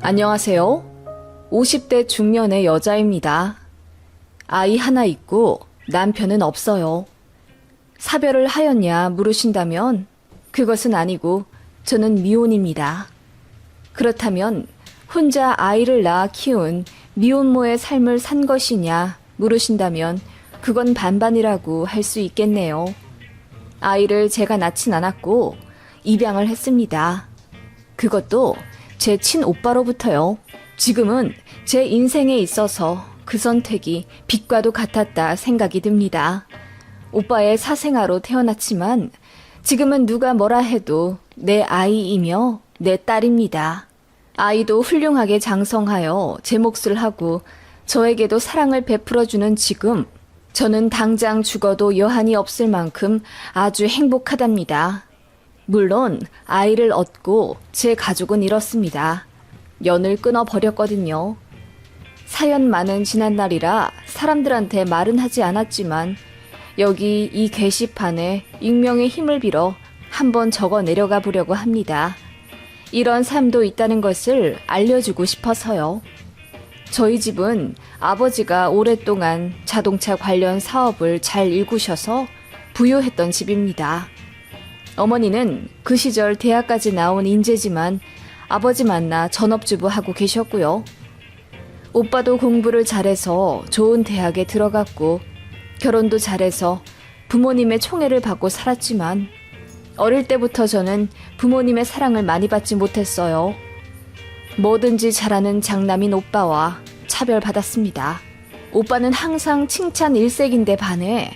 안녕하세요. 50대 중년의 여자입니다. 아이 하나 있고 남편은 없어요. 사별을 하였냐 물으신다면 그것은 아니고 저는 미혼입니다. 그렇다면 혼자 아이를 낳아 키운 미혼모의 삶을 산 것이냐 물으신다면 그건 반반이라고 할 수 있겠네요. 아이를 제가 낳진 않았고 입양을 했습니다. 그것도 제 친오빠로부터요. 지금은 제 인생에 있어서 그 선택이 빛과도 같았다 생각이 듭니다. 오빠의 사생아로 태어났지만 지금은 누가 뭐라 해도 내 아이이며 내 딸입니다. 아이도 훌륭하게 장성하여 제 몫을 하고 저에게도 사랑을 베풀어주는 지금 저는 당장 죽어도 여한이 없을 만큼 아주 행복하답니다. 물론 아이를 얻고 제 가족은 이렇습니다. 연을 끊어버렸거든요. 사연 많은 지난날이라 사람들한테 말은 하지 않았지만 여기 이 게시판에 익명의 힘을 빌어 한번 적어 내려가 보려고 합니다. 이런 삶도 있다는 것을 알려주고 싶어서요. 저희 집은 아버지가 오랫동안 자동차 관련 사업을 잘 일구셔서 부유했던 집입니다. 어머니는 그 시절 대학까지 나온 인재지만 아버지 만나 전업주부 하고 계셨고요. 오빠도 공부를 잘해서 좋은 대학에 들어갔고 결혼도 잘해서 부모님의 총애를 받고 살았지만 어릴 때부터 저는 부모님의 사랑을 많이 받지 못했어요. 뭐든지 잘하는 장남인 오빠와 차별받았습니다. 오빠는 항상 칭찬 일색인데 반해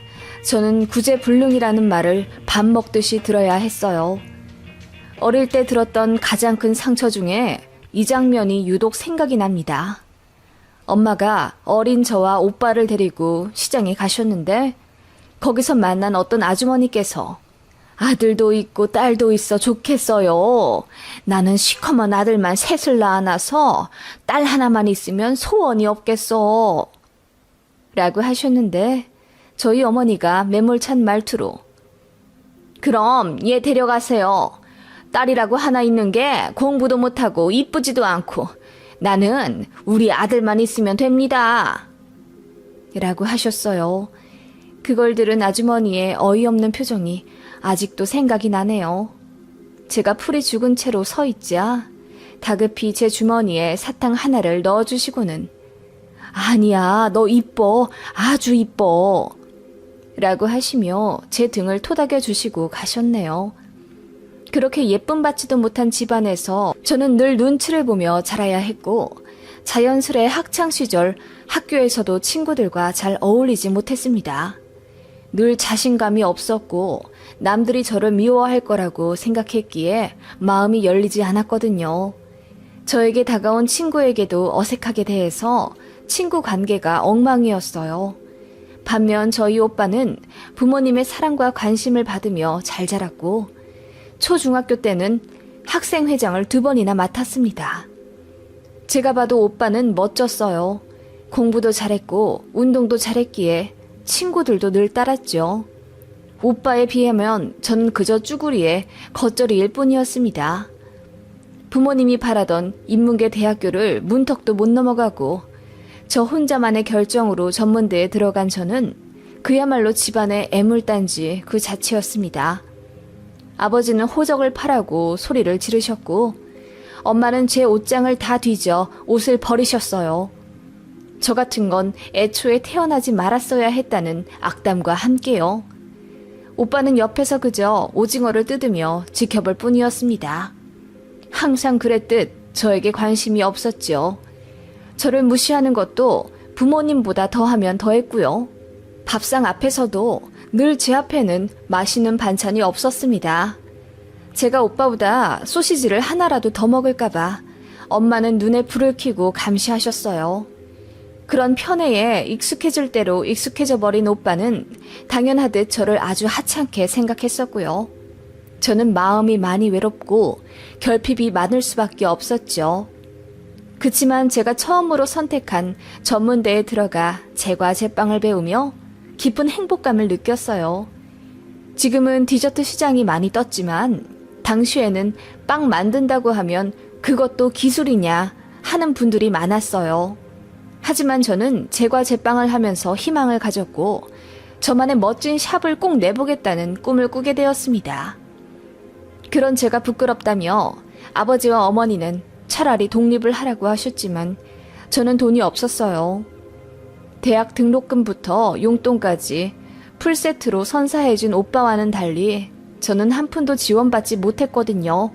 저는 구제불능이라는 말을 밥 먹듯이 들어야 했어요. 어릴 때 들었던 가장 큰 상처 중에 이 장면이 유독 생각이 납니다. 엄마가 어린 저와 오빠를 데리고 시장에 가셨는데 거기서 만난 어떤 아주머니께서 아들도 있고 딸도 있어 좋겠어요. 나는 시커먼 아들만 셋을 낳아놔서 딸 하나만 있으면 소원이 없겠어. 라고 하셨는데 저희 어머니가 매몰찬 말투로 그럼 얘 데려가세요. 딸이라고 하나 있는 게 공부도 못하고 이쁘지도 않고 나는 우리 아들만 있으면 됩니다. 라고 하셨어요. 그걸 들은 아주머니의 어이없는 표정이 아직도 생각이 나네요. 제가 풀이 죽은 채로 서 있자 다급히 제 주머니에 사탕 하나를 넣어주시고는 아니야, 너 이뻐, 아주 이뻐 라고 하시며 제 등을 토닥여 주시고 가셨네요. 그렇게 예쁨 받지도 못한 집안에서 저는 늘 눈치를 보며 자라야 했고 자연스레 학창시절 학교에서도 친구들과 잘 어울리지 못했습니다. 늘 자신감이 없었고 남들이 저를 미워할 거라고 생각했기에 마음이 열리지 않았거든요. 저에게 다가온 친구에게도 어색하게 대해서 친구 관계가 엉망이었어요. 반면 저희 오빠는 부모님의 사랑과 관심을 받으며 잘 자랐고 초중학교 때는 학생회장을 2번이나 맡았습니다. 제가 봐도 오빠는 멋졌어요. 공부도 잘했고 운동도 잘했기에 친구들도 늘 따랐죠. 오빠에 비하면 전 그저 쭈구리에 겉절이일 뿐이었습니다. 부모님이 바라던 인문계 대학교를 문턱도 못 넘어가고 저 혼자만의 결정으로 전문대에 들어간 저는 그야말로 집안의 애물단지 그 자체였습니다. 아버지는 호적을 파라고 소리를 지르셨고 엄마는 제 옷장을 다 뒤져 옷을 버리셨어요. 저 같은 건 애초에 태어나지 말았어야 했다는 악담과 함께요. 오빠는 옆에서 그저 오징어를 뜯으며 지켜볼 뿐이었습니다. 항상 그랬듯 저에게 관심이 없었죠. 저를 무시하는 것도 부모님보다 더하면 더했고요. 밥상 앞에서도 늘 제 앞에는 맛있는 반찬이 없었습니다. 제가 오빠보다 소시지를 하나라도 더 먹을까봐 엄마는 눈에 불을 켜고 감시하셨어요. 그런 편애에 익숙해질 대로 익숙해져 버린 오빠는 당연하듯 저를 아주 하찮게 생각했었고요. 저는 마음이 많이 외롭고 결핍이 많을 수밖에 없었죠. 그치만 제가 처음으로 선택한 전문대에 들어가 제과 제빵을 배우며 깊은 행복감을 느꼈어요. 지금은 디저트 시장이 많이 떴지만 당시에는 빵 만든다고 하면 그것도 기술이냐 하는 분들이 많았어요. 하지만 저는 제과 제빵을 하면서 희망을 가졌고 저만의 멋진 샵을 꼭 내보겠다는 꿈을 꾸게 되었습니다. 그런 제가 부끄럽다며 아버지와 어머니는 차라리 독립을 하라고 하셨지만 저는 돈이 없었어요. 대학 등록금부터 용돈까지 풀세트로 선사해준 오빠와는 달리 저는 한 푼도 지원받지 못했거든요.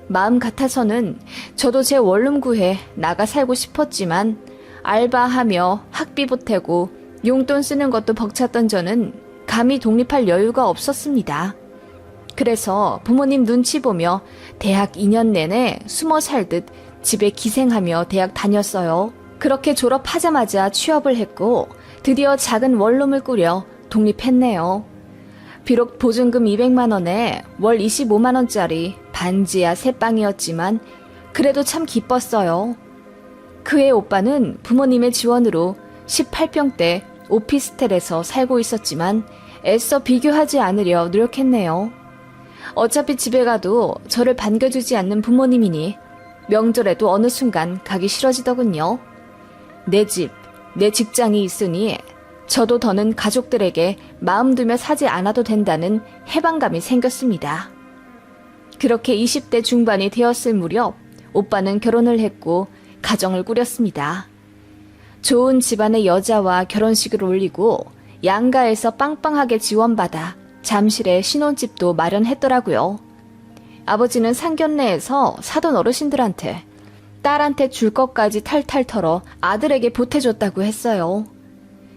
마음 같아서는 저도 제 원룸 구해 나가 살고 싶었지만 알바하며 학비 보태고 용돈 쓰는 것도 벅찼던 저는 감히 독립할 여유가 없었습니다. 그래서 부모님 눈치 보며 대학 2년 내내 숨어 살듯 집에 기생하며 대학 다녔어요. 그렇게 졸업하자마자 취업을 했고 드디어 작은 원룸을 꾸려 독립했네요. 비록 보증금 200만 원에 월 25만 원짜리 반지하 새빵이었지만 그래도 참 기뻤어요. 그의 오빠는 부모님의 지원으로 18평대 오피스텔에서 살고 있었지만 애써 비교하지 않으려 노력했네요. 어차피 집에 가도 저를 반겨주지 않는 부모님이니 명절에도 어느 순간 가기 싫어지더군요. 내 집, 내 직장이 있으니 저도 더는 가족들에게 마음 두며 사지 않아도 된다는 해방감이 생겼습니다. 그렇게 20대 중반이 되었을 무렵 오빠는 결혼을 했고 가정을 꾸렸습니다. 좋은 집안의 여자와 결혼식을 올리고 양가에서 빵빵하게 지원받아 잠실에 신혼집도 마련했더라고요. 아버지는 상견례에서 사돈 어르신들한테 딸한테 줄 것까지 탈탈 털어 아들에게 보태줬다고 했어요.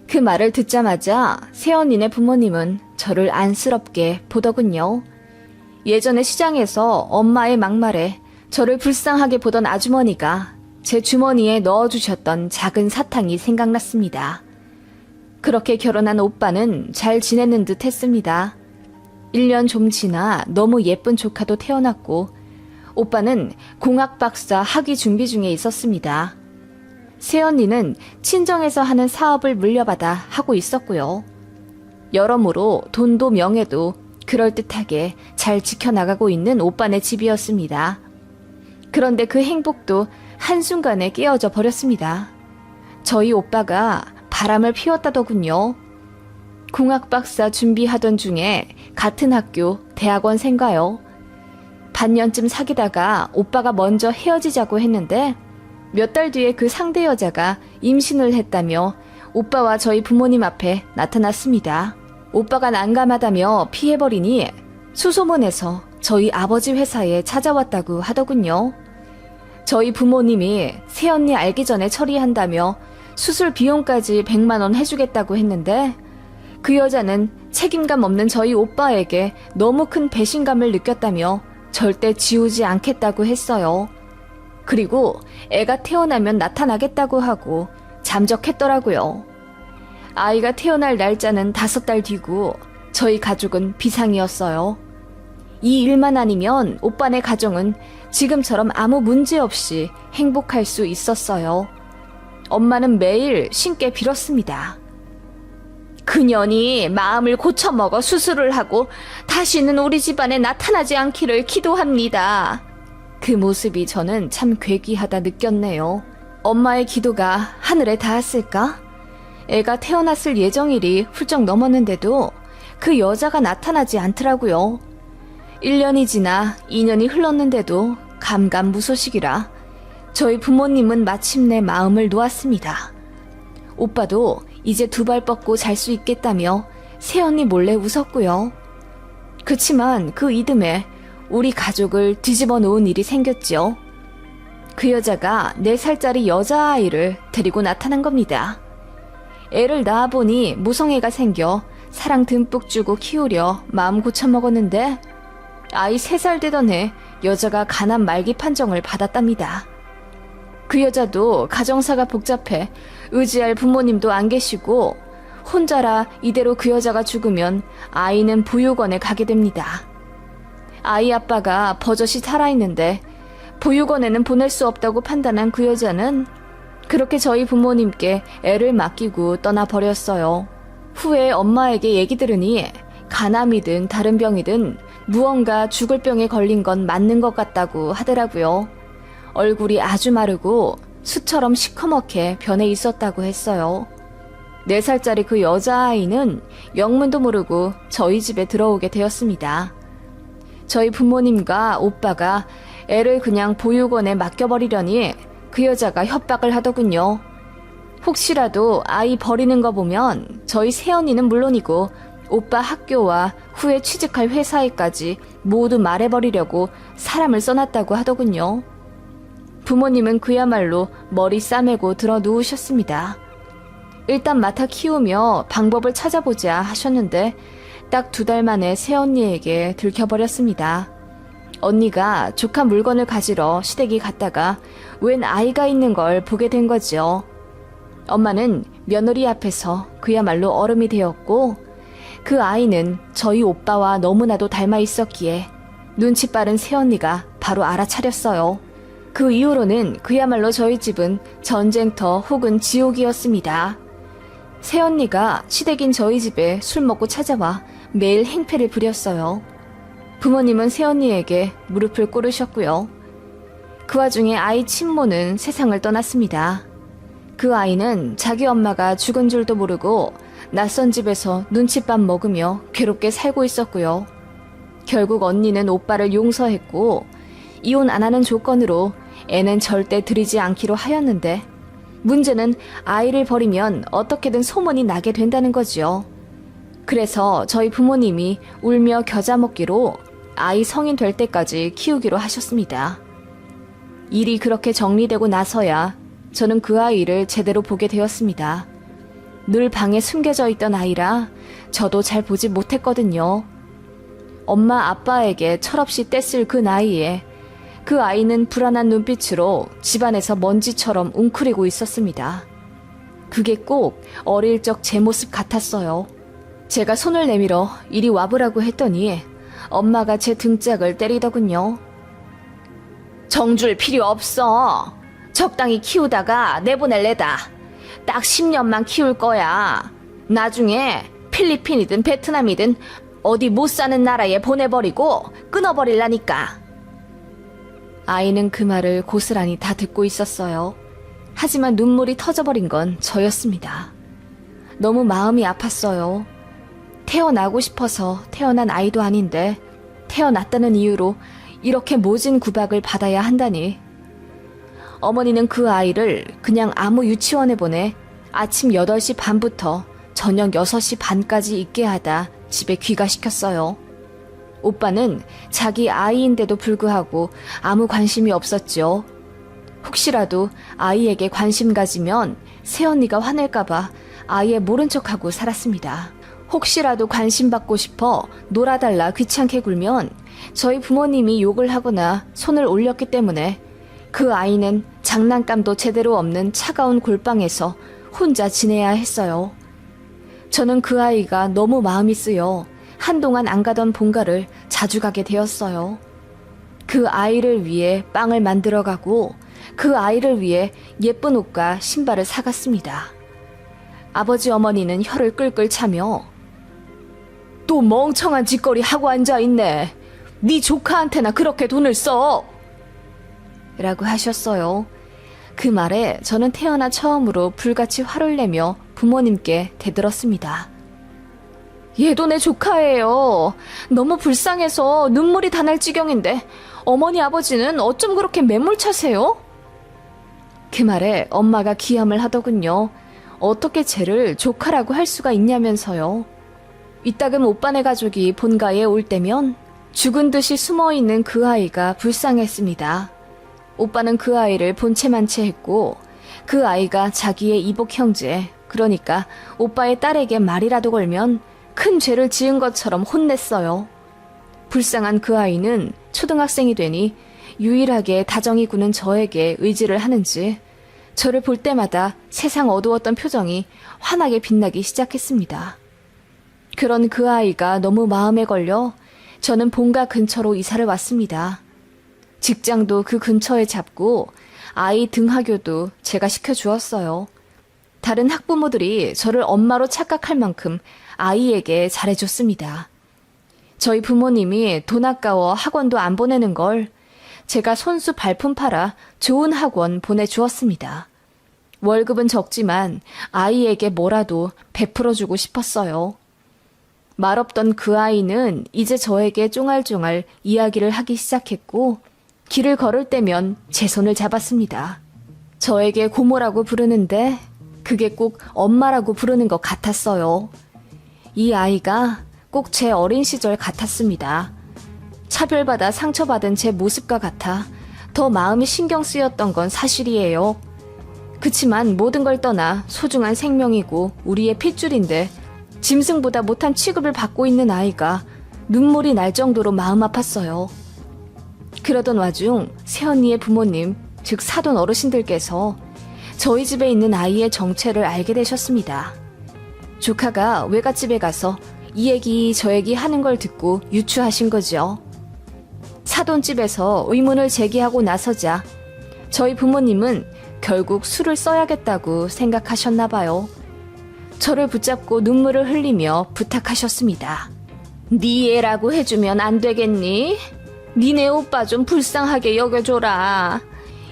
그 말을 듣자마자 새언니네 부모님은 저를 안쓰럽게 보더군요. 예전에 시장에서 엄마의 막말에 저를 불쌍하게 보던 아주머니가 제 주머니에 넣어주셨던 작은 사탕이 생각났습니다. 그렇게 결혼한 오빠는 잘 지내는 듯 했습니다. 1년 좀 지나 너무 예쁜 조카도 태어났고 오빠는 공학 박사 학위 준비 중에 있었습니다. 새언니는 친정에서 하는 사업을 물려받아 하고 있었고요. 여러모로 돈도 명예도 그럴듯하게 잘 지켜나가고 있는 오빠네 집이었습니다. 그런데 그 행복도 한순간에 깨어져 버렸습니다. 저희 오빠가 바람을 피웠다더군요. 공학 박사 준비하던 중에 같은 학교 대학원생가요. 반년쯤 사귀다가 오빠가 먼저 헤어지자고 했는데 몇 달 뒤에 그 상대 여자가 임신을 했다며 오빠와 저희 부모님 앞에 나타났습니다. 오빠가 난감하다며 피해버리니 수소문해서 저희 아버지 회사에 찾아왔다고 하더군요. 저희 부모님이 새언니 알기 전에 처리한다며 수술 비용까지 100만 원 해주겠다고 했는데 그 여자는 책임감 없는 저희 오빠에게 너무 큰 배신감을 느꼈다며 절대 지우지 않겠다고 했어요. 그리고 애가 태어나면 나타나겠다고 하고 잠적했더라고요. 아이가 태어날 날짜는 5달 뒤고 저희 가족은 비상이었어요. 이 일만 아니면 오빠네 가정은 지금처럼 아무 문제 없이 행복할 수 있었어요. 엄마는 매일 신께 빌었습니다. 그년이 마음을 고쳐먹어 수술을 하고 다시는 우리 집안에 나타나지 않기를 기도합니다. 그 모습이 저는 참 괴기하다 느꼈네요. 엄마의 기도가 하늘에 닿았을까? 애가 태어났을 예정일이 훌쩍 넘었는데도 그 여자가 나타나지 않더라고요. 1년이 지나 2년이 흘렀는데도 감감무소식이라 저희 부모님은 마침내 마음을 놓았습니다. 오빠도 이제 2발 뻗고 잘 수 있겠다며 새언니 몰래 웃었고요. 그치만 그 이듬해 우리 가족을 뒤집어 놓은 일이 생겼죠. 그 여자가 4살짜리 여자아이를 데리고 나타난 겁니다. 애를 낳아보니 모성애가 생겨 사랑 듬뿍 주고 키우려 마음 고쳐먹었는데 아이 3살 되던 해 여자가 간암 말기 판정을 받았답니다. 그 여자도 가정사가 복잡해 의지할 부모님도 안 계시고 혼자라 이대로 그 여자가 죽으면 아이는 보육원에 가게 됩니다. 아이 아빠가 버젓이 살아있는데 보육원에는 보낼 수 없다고 판단한 그 여자는 그렇게 저희 부모님께 애를 맡기고 떠나버렸어요. 후에 엄마에게 얘기 들으니 간암이든 다른 병이든 무언가 죽을 병에 걸린 건 맞는 것 같다고 하더라고요. 얼굴이 아주 마르고 수처럼 시커멓게 변해 있었다고 했어요. 4살짜리 그 여자아이는 영문도 모르고 저희 집에 들어오게 되었습니다. 저희 부모님과 오빠가 애를 그냥 보육원에 맡겨버리려니 그 여자가 협박을 하더군요. 혹시라도 아이 버리는 거 보면 저희 새언니는 물론이고 오빠 학교와 후에 취직할 회사에까지 모두 말해버리려고 사람을 써놨다고 하더군요. 부모님은 그야말로 머리 싸매고 들어 누우셨습니다. 일단 맡아 키우며 방법을 찾아보자 하셨는데 딱 2달 만에 새언니에게 들켜버렸습니다. 언니가 조카 물건을 가지러 시댁이 갔다가 웬 아이가 있는 걸 보게 된 거죠. 엄마는 며느리 앞에서 그야말로 얼음이 되었고 그 아이는 저희 오빠와 너무나도 닮아 있었기에 눈치 빠른 새언니가 바로 알아차렸어요. 그 이후로는 그야말로 저희 집은 전쟁터 혹은 지옥이었습니다. 새언니가 시댁인 저희 집에 술 먹고 찾아와 매일 행패를 부렸어요. 부모님은 새언니에게 무릎을 꿇으셨고요. 그 와중에 아이 친모는 세상을 떠났습니다. 그 아이는 자기 엄마가 죽은 줄도 모르고 낯선 집에서 눈칫밥 먹으며 괴롭게 살고 있었고요. 결국 언니는 오빠를 용서했고 이혼 안 하는 조건으로 애는 절대 들이지 않기로 하였는데 문제는 아이를 버리면 어떻게든 소문이 나게 된다는 거지요. 그래서 저희 부모님이 울며 겨자 먹기로 아이 성인 될 때까지 키우기로 하셨습니다. 일이 그렇게 정리되고 나서야 저는 그 아이를 제대로 보게 되었습니다. 늘 방에 숨겨져 있던 아이라 저도 잘 보지 못했거든요. 엄마 아빠에게 철없이 떼쓸 그 나이에 그 아이는 불안한 눈빛으로 집안에서 먼지처럼 웅크리고 있었습니다. 그게 꼭 어릴 적 제 모습 같았어요. 제가 손을 내밀어 이리 와보라고 했더니 엄마가 제 등짝을 때리더군요. 정줄 필요 없어. 적당히 키우다가 내보낼래다. 딱 10년만 키울 거야. 나중에 필리핀이든 베트남이든 어디 못 사는 나라에 보내버리고 끊어버릴라니까. 아이는 그 말을 고스란히 다 듣고 있었어요. 하지만 눈물이 터져버린 건 저였습니다. 너무 마음이 아팠어요. 태어나고 싶어서 태어난 아이도 아닌데 태어났다는 이유로 이렇게 모진 구박을 받아야 한다니. 어머니는 그 아이를 그냥 아무 유치원에 보내 아침 8시 반부터 저녁 6시 반까지 있게 하다 집에 귀가시켰어요. 오빠는 자기 아이인데도 불구하고 아무 관심이 없었죠. 혹시라도 아이에게 관심 가지면 새언니가 화낼까봐 아예 모른 척하고 살았습니다. 혹시라도 관심 받고 싶어 놀아달라 귀찮게 굴면 저희 부모님이 욕을 하거나 손을 올렸기 때문에 그 아이는 장난감도 제대로 없는 차가운 골방에서 혼자 지내야 했어요. 저는 그 아이가 너무 마음이 쓰여 한동안 안 가던 본가를 자주 가게 되었어요. 그 아이를 위해 빵을 만들어가고 그 아이를 위해 예쁜 옷과 신발을 사갔습니다. 아버지 어머니는 혀를 끌끌 차며 또 멍청한 짓거리 하고 앉아있네. 네 조카한테나 그렇게 돈을 써. 라고 하셨어요. 그 말에 저는 태어나 처음으로 불같이 화를 내며 부모님께 대들었습니다. 얘도 내 조카예요. 너무 불쌍해서 눈물이 다 날 지경인데 어머니 아버지는 어쩜 그렇게 매몰차세요? 그 말에 엄마가 기함을 하더군요. 어떻게 쟤를 조카라고 할 수가 있냐면서요. 이따금 오빠네 가족이 본가에 올 때면 죽은 듯이 숨어있는 그 아이가 불쌍했습니다. 오빠는 그 아이를 본체만체 했고 그 아이가 자기의 이복 형제, 그러니까 오빠의 딸에게 말이라도 걸면 큰 죄를 지은 것처럼 혼냈어요. 불쌍한 그 아이는 초등학생이 되니 유일하게 다정이 구는 저에게 의지를 하는지 저를 볼 때마다 세상 어두웠던 표정이 환하게 빛나기 시작했습니다. 그런 그 아이가 너무 마음에 걸려 저는 본가 근처로 이사를 왔습니다. 직장도 그 근처에 잡고 아이 등하교도 제가 시켜주었어요. 다른 학부모들이 저를 엄마로 착각할 만큼 아이에게 잘해줬습니다. 저희 부모님이 돈 아까워 학원도 안 보내는 걸 제가 손수 발품 팔아 좋은 학원 보내주었습니다. 월급은 적지만 아이에게 뭐라도 베풀어주고 싶었어요. 말없던 그 아이는 이제 저에게 쫑알쫑알 이야기를 하기 시작했고 길을 걸을 때면 제 손을 잡았습니다. 저에게 고모라고 부르는데 그게 꼭 엄마라고 부르는 것 같았어요. 이 아이가 꼭 제 어린 시절 같았습니다. 차별받아 상처받은 제 모습과 같아 더 마음이 신경 쓰였던 건 사실이에요. 그치만 모든 걸 떠나 소중한 생명이고 우리의 핏줄인데 짐승보다 못한 취급을 받고 있는 아이가 눈물이 날 정도로 마음 아팠어요. 그러던 와중 새언니의 부모님, 즉 사돈 어르신들께서 저희 집에 있는 아이의 정체를 알게 되셨습니다. 조카가 외갓집에 가서 이 얘기 저 얘기 하는 걸 듣고 유추하신 거죠. 사돈집에서 의문을 제기하고 나서자 저희 부모님은 결국 술을 써야겠다고 생각하셨나 봐요. 저를 붙잡고 눈물을 흘리며 부탁하셨습니다. 네 애라고 해주면 안 되겠니? 니네 오빠 좀 불쌍하게 여겨줘라.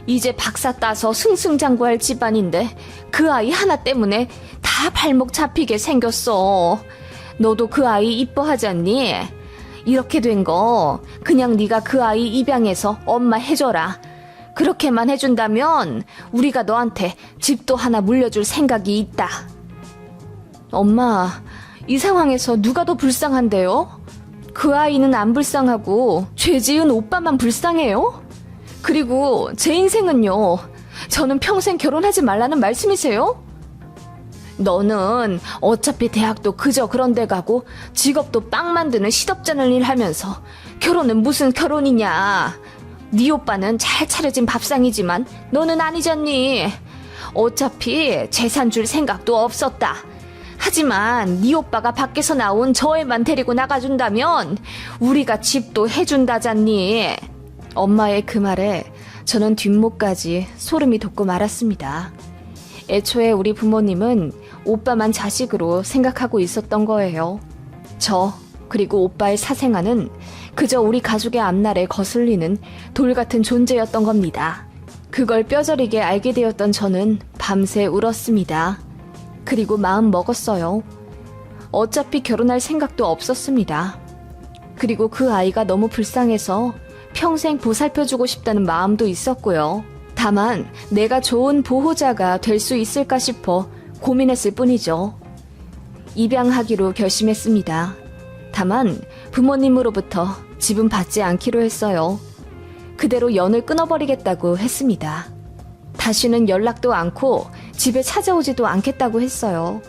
이제 박사 따서 승승장구할 집안인데 그 아이 하나 때문에 다 발목 잡히게 생겼어. 너도 그 아이 이뻐하잖니? 이렇게 된 거 그냥 네가 그 아이 입양해서 엄마 해줘라. 그렇게만 해준다면 우리가 너한테 집도 하나 물려줄 생각이 있다. 엄마, 이 상황에서 누가 더 불쌍한데요? 그 아이는 안 불쌍하고 죄 지은 오빠만 불쌍해요? 그리고 제 인생은요. 저는 평생 결혼하지 말라는 말씀이세요? 너는 어차피 대학도 그저 그런 데 가고 직업도 빵 만드는 시덥잖은 일 하면서 결혼은 무슨 결혼이냐. 네 오빠는 잘 차려진 밥상이지만 너는 아니잖니. 어차피 재산 줄 생각도 없었다. 하지만 네 오빠가 밖에서 나온 저 애만 데리고 나가준다면 우리가 집도 해준다잖니. 엄마의 그 말에 저는 뒷목까지 소름이 돋고 말았습니다. 애초에 우리 부모님은 오빠만 자식으로 생각하고 있었던 거예요. 저 그리고 오빠의 사생아는 그저 우리 가족의 앞날에 거슬리는 돌 같은 존재였던 겁니다. 그걸 뼈저리게 알게 되었던 저는 밤새 울었습니다. 그리고 마음 먹었어요. 어차피 결혼할 생각도 없었습니다. 그리고 그 아이가 너무 불쌍해서 평생 보살펴주고 싶다는 마음도 있었고요. 다만 내가 좋은 보호자가 될 수 있을까 싶어 고민했을 뿐이죠. 입양하기로 결심했습니다. 다만 부모님으로부터 집은 받지 않기로 했어요. 그대로 연을 끊어버리겠다고 했습니다. 다시는 연락도 않고 집에 찾아오지도 않겠다고 했어요.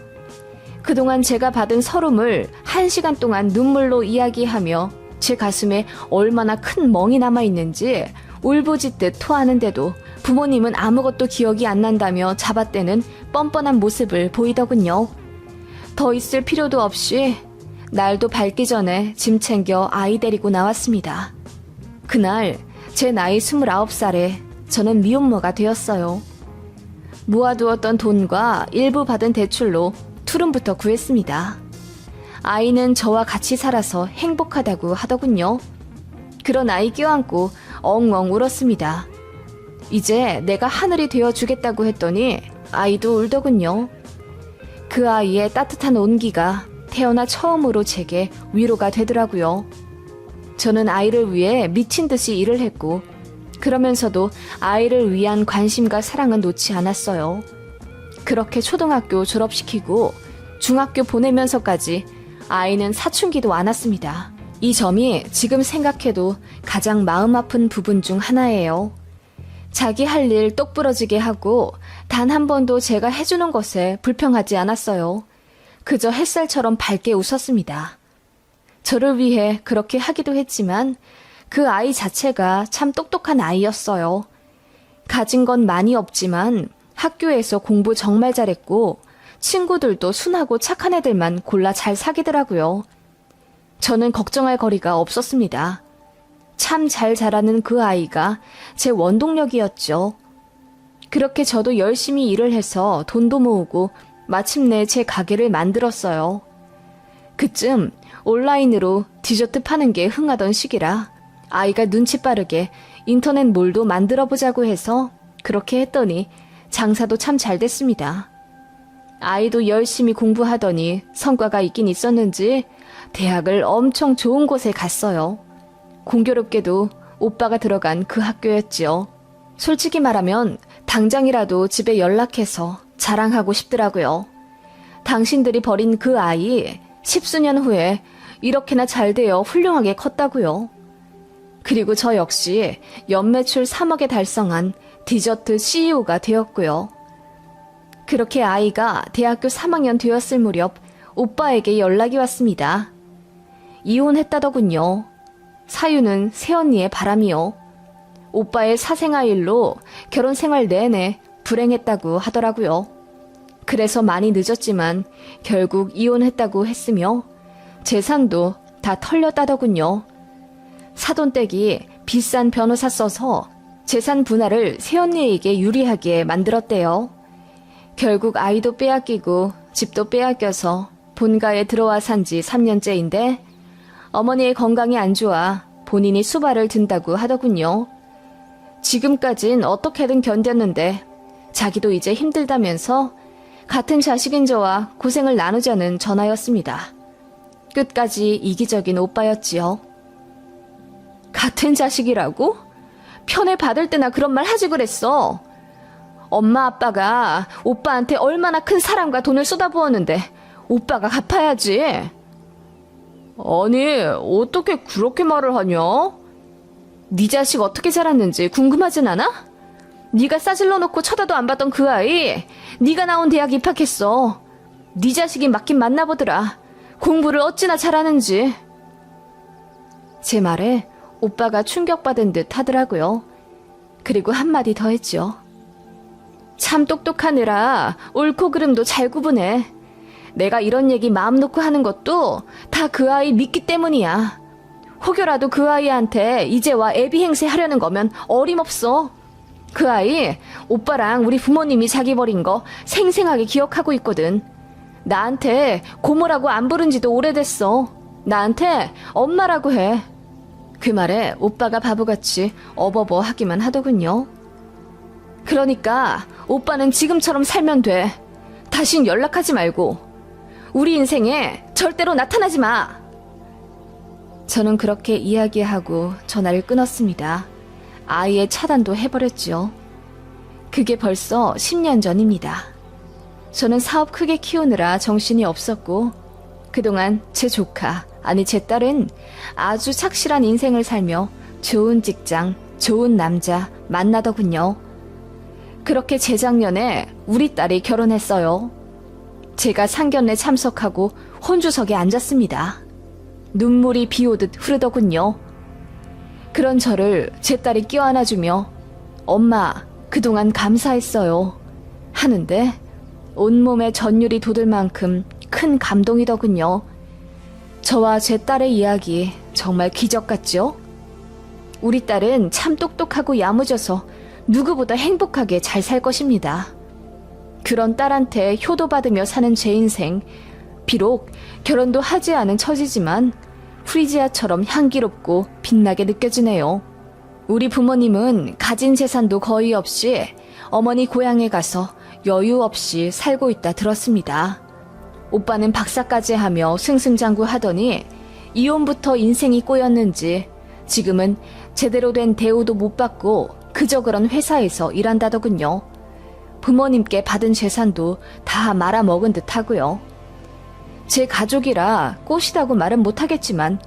그동안 제가 받은 서름을 1시간 동안 눈물로 이야기하며 제 가슴에 얼마나 큰 멍이 남아있는지 울부짖듯 토하는데도 부모님은 아무것도 기억이 안 난다며 잡아떼는 뻔뻔한 모습을 보이더군요. 더 있을 필요도 없이 날도 밝기 전에 짐 챙겨 아이 데리고 나왔습니다. 그날 제 나이 29살에 저는 미혼모가 되었어요. 모아두었던 돈과 일부 받은 대출로 투룸부터 구했습니다. 아이는 저와 같이 살아서 행복하다고 하더군요. 그런 아이 껴안고 엉엉 울었습니다. 이제 내가 하늘이 되어주겠다고 했더니 아이도 울더군요. 그 아이의 따뜻한 온기가 태어나 처음으로 제게 위로가 되더라고요. 저는 아이를 위해 미친 듯이 일을 했고 그러면서도 아이를 위한 관심과 사랑은 놓지 않았어요. 그렇게 초등학교 졸업시키고 중학교 보내면서까지 아이는 사춘기도 않았습니다. 이 점이 지금 생각해도 가장 마음 아픈 부분 중 하나예요. 자기 할 일 똑부러지게 하고 단 한 번도 제가 해주는 것에 불평하지 않았어요. 그저 햇살처럼 밝게 웃었습니다. 저를 위해 그렇게 하기도 했지만 그 아이 자체가 참 똑똑한 아이였어요. 가진 건 많이 없지만 학교에서 공부 정말 잘했고 친구들도 순하고 착한 애들만 골라 잘 사귀더라고요. 저는 걱정할 거리가 없었습니다. 참 잘 자라는 그 아이가 제 원동력이었죠. 그렇게 저도 열심히 일을 해서 돈도 모으고 마침내 제 가게를 만들었어요. 그쯤 온라인으로 디저트 파는 게 흥하던 시기라 아이가 눈치 빠르게 인터넷몰도 만들어 보자고 해서 그렇게 했더니 장사도 참 잘 됐습니다. 아이도 열심히 공부하더니 성과가 있긴 있었는지 대학을 엄청 좋은 곳에 갔어요. 공교롭게도 오빠가 들어간 그 학교였지요. 솔직히 말하면 당장이라도 집에 연락해서 자랑하고 싶더라고요. 당신들이 버린 그 아이 10수년 후에 이렇게나 잘 되어 훌륭하게 컸다고요. 그리고 저 역시 연매출 3억에 달성한 디저트 CEO가 되었고요. 그렇게 아이가 대학교 3학년 되었을 무렵 오빠에게 연락이 왔습니다. 이혼했다더군요. 사유는 새언니의 바람이요. 오빠의 사생아 일로 결혼 생활 내내 불행했다고 하더라고요. 그래서 많이 늦었지만 결국 이혼했다고 했으며 재산도 다 털렸다더군요. 사돈댁이 비싼 변호사 써서 재산 분할을 새언니에게 유리하게 만들었대요. 결국 아이도 빼앗기고 집도 빼앗겨서 본가에 들어와 산 지 3년째인데 어머니의 건강이 안 좋아 본인이 수발을 든다고 하더군요. 지금까진 어떻게든 견뎠는데 자기도 이제 힘들다면서 같은 자식인 저와 고생을 나누자는 전화였습니다. 끝까지 이기적인 오빠였지요. 같은 자식이라고? 편을 받을 때나 그런 말 하지 그랬어. 엄마 아빠가 오빠한테 얼마나 큰 사랑과 돈을 쏟아부었는데 오빠가 갚아야지. 아니, 어떻게 그렇게 말을 하냐? 네 자식 어떻게 자랐는지 궁금하진 않아? 네가 싸질러 놓고 쳐다도 안 봤던 그 아이 네가 나온 대학 입학했어. 네 자식이 맞긴 맞나 보더라. 공부를 어찌나 잘하는지. 제 말에 오빠가 충격받은 듯 하더라고요. 그리고 한마디 더 했죠. 참 똑똑하느라 옳고 그름도 잘 구분해. 내가 이런 얘기 마음 놓고 하는 것도 다 그 아이 믿기 때문이야. 혹여라도 그 아이한테 이제와 애비 행세 하려는 거면 어림없어. 그 아이 오빠랑 우리 부모님이 자기 버린 거 생생하게 기억하고 있거든. 나한테 고모라고 안 부른 지도 오래됐어. 나한테 엄마라고 해. 그 말에 오빠가 바보같이 어버버 하기만 하더군요. 그러니까 오빠는 지금처럼 살면 돼. 다신 연락하지 말고 우리 인생에 절대로 나타나지 마. 저는 그렇게 이야기하고 전화를 끊었습니다. 아예 차단도 해버렸죠. 그게 벌써 10년 전입니다. 저는 사업 크게 키우느라 정신이 없었고 그동안 제 조카, 아니 제 딸은 아주 착실한 인생을 살며 좋은 직장, 좋은 남자 만나더군요. 그렇게 재작년에 우리 딸이 결혼했어요. 제가 상견례 참석하고 혼주석에 앉았습니다. 눈물이 비오듯 흐르더군요. 그런 저를 제 딸이 껴안아주며 엄마 그동안 감사했어요 하는데 온몸에 전율이 돋을 만큼 큰 감동이더군요. 저와 제 딸의 이야기 정말 기적 같죠? 우리 딸은 참 똑똑하고 야무져서 누구보다 행복하게 잘 살 것입니다. 그런 딸한테 효도받으며 사는 제 인생, 비록 결혼도 하지 않은 처지지만 프리지아처럼 향기롭고 빛나게 느껴지네요. 우리 부모님은 가진 재산도 거의 없이 어머니 고향에 가서 여유 없이 살고 있다 들었습니다. 오빠는 박사까지 하며 승승장구하더니 이혼부터 인생이 꼬였는지 지금은 제대로 된 대우도 못 받고 그저 그런 회사에서 일한다더군요. 부모님께 받은 재산도 다 말아먹은 듯 하고요. 제 가족이라 꼬시다고 말은 못하겠지만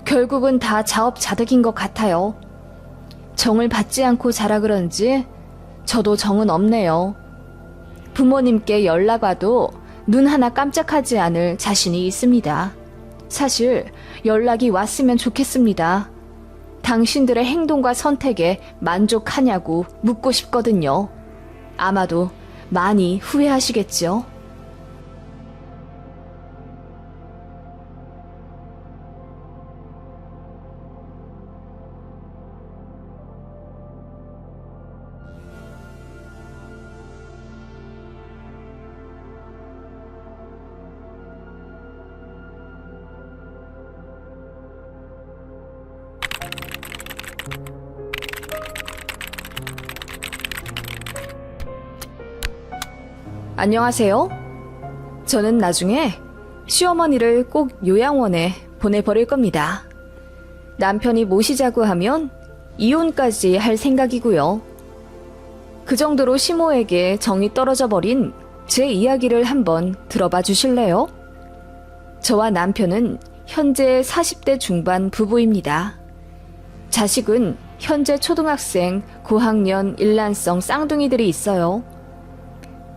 결국은 다 자업자득인 것 같아요. 정을 받지 않고 자라 그런지 저도 정은 없네요. 부모님께 연락 와도 눈 하나 깜짝하지 않을 자신이 있습니다. 사실 연락이 왔으면 좋겠습니다. 당신들의 행동과 선택에 만족하냐고 묻고 싶거든요. 아마도 많이 후회하시겠죠? 안녕하세요. 저는 나중에 시어머니를 꼭 요양원에 보내버릴 겁니다. 남편이 모시자고 하면 이혼까지 할 생각이고요. 그 정도로 시모에게 정이 떨어져 버린 제 이야기를 한번 들어봐 주실래요? 저와 남편은 현재 40대 중반 부부입니다. 자식은 현재 초등학생, 고학년, 일란성 쌍둥이들이 있어요.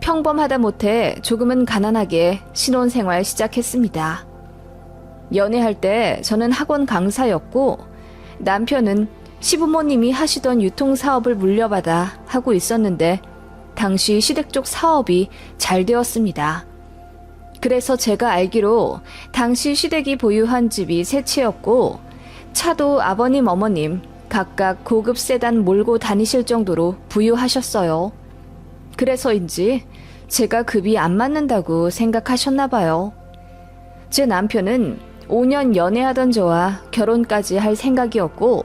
평범하다 못해 조금은 가난하게 신혼생활 시작했습니다. 연애할 때 저는 학원 강사였고 남편은 시부모님이 하시던 유통사업을 물려받아 하고 있었는데 당시 시댁 쪽 사업이 잘 되었습니다. 그래서 제가 알기로 당시 시댁이 보유한 집이 세 채였고 차도 아버님 어머님 각각 고급 세단 몰고 다니실 정도로 부유하셨어요. 그래서인지 제가 급이 안 맞는다고 생각하셨나 봐요. 제 남편은 5년 연애하던 저와 결혼까지 할 생각이었고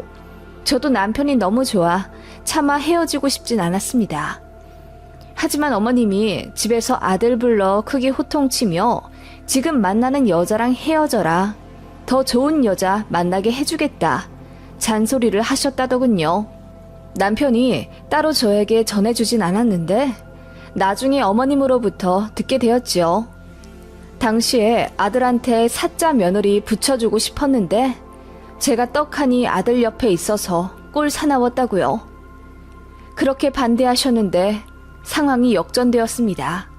저도 남편이 너무 좋아 차마 헤어지고 싶진 않았습니다. 하지만 어머님이 집에서 아들 불러 크게 호통치며 지금 만나는 여자랑 헤어져라. 더 좋은 여자 만나게 해주겠다. 잔소리를 하셨다더군요. 남편이 따로 저에게 전해주진 않았는데 나중에 어머님으로부터 듣게 되었지요. 당시에 아들한테 사자 며느리 붙여주고 싶었는데 제가 떡하니 아들 옆에 있어서 꼴 사나웠다고요. 그렇게 반대하셨는데 상황이 역전되었습니다.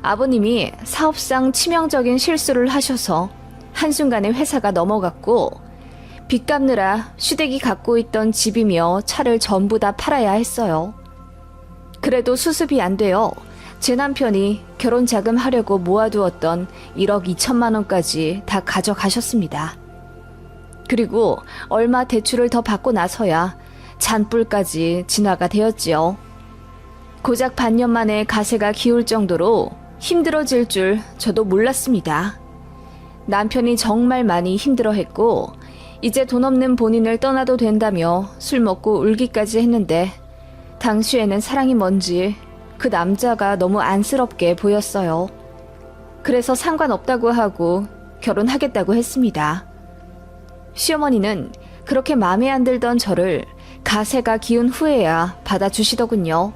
아버님이 사업상 치명적인 실수를 하셔서 한순간에 회사가 넘어갔고 빚 갚느라 시댁이 갖고 있던 집이며 차를 전부 다 팔아야 했어요. 그래도 수습이 안 되어 제 남편이 결혼 자금 하려고 모아두었던 1억 2천만 원까지 다 가져가셨습니다. 그리고 얼마 대출을 더 받고 나서야 잔불까지 진화가 되었지요. 고작 반년 만에 가세가 기울 정도로 힘들어질 줄 저도 몰랐습니다. 남편이 정말 많이 힘들어했고 이제 돈 없는 본인을 떠나도 된다며 술 먹고 울기까지 했는데 당시에는 사랑이 뭔지 그 남자가 너무 안쓰럽게 보였어요. 그래서 상관없다고 하고 결혼하겠다고 했습니다. 시어머니는 그렇게 마음에 안 들던 저를 가세가 기운 후에야 받아주시더군요.